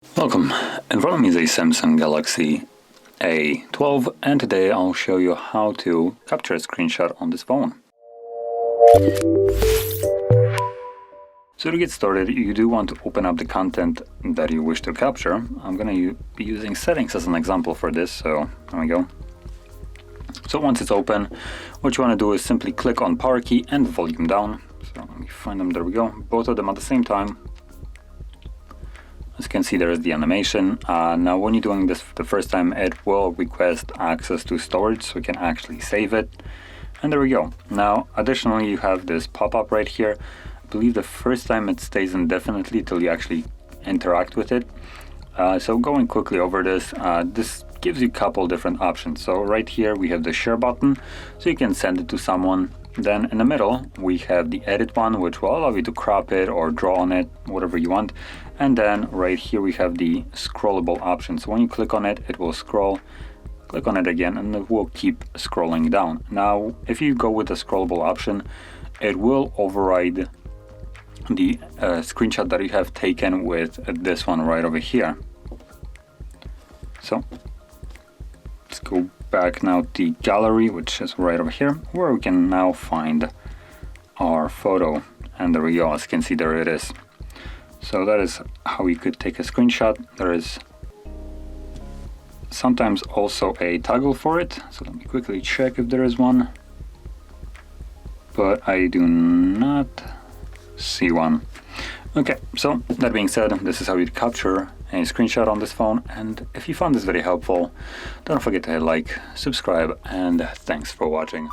Welcome, in front of me is a Samsung Galaxy A12 and today I'll show you how to capture a screenshot on this phone. So to get started, you do want to open up the content that you wish to capture. I'm going to be using settings as an example for this, so there we go. So once it's open, what you want to do is simply click on power key and volume down. So let me find them, there we go, both of them at the same time. As you can see, there is the animation. Now when you're doing this the first time, it will request access to storage so we can actually save it. And there we go. Now additionally, you have this pop-up right here. I believe the first time it stays indefinitely till you actually interact with it. So going quickly over this, this gives you a couple different options. So right here we have the share button, so you can send it to someone. Then in the middle we have the edit one, which will allow you to crop it or draw on it, whatever you want. And then right here we have the scrollable option. So when you click on it, it will scroll. Click on it again and it will keep scrolling down. Now if you go with the scrollable option, it will override the screenshot that you have taken with this one right over here. So let's go back now to the gallery, which is right over here, where we can now find our photo. And there we go, as you can see, there it is. So that is how you could take a screenshot. There is sometimes also a toggle for it, so let me quickly check if there is one, but I do not see one. Okay, so that being said, this is how you capture a screenshot on this phone, and if you found this very helpful, don't forget to hit like, subscribe, and thanks for watching.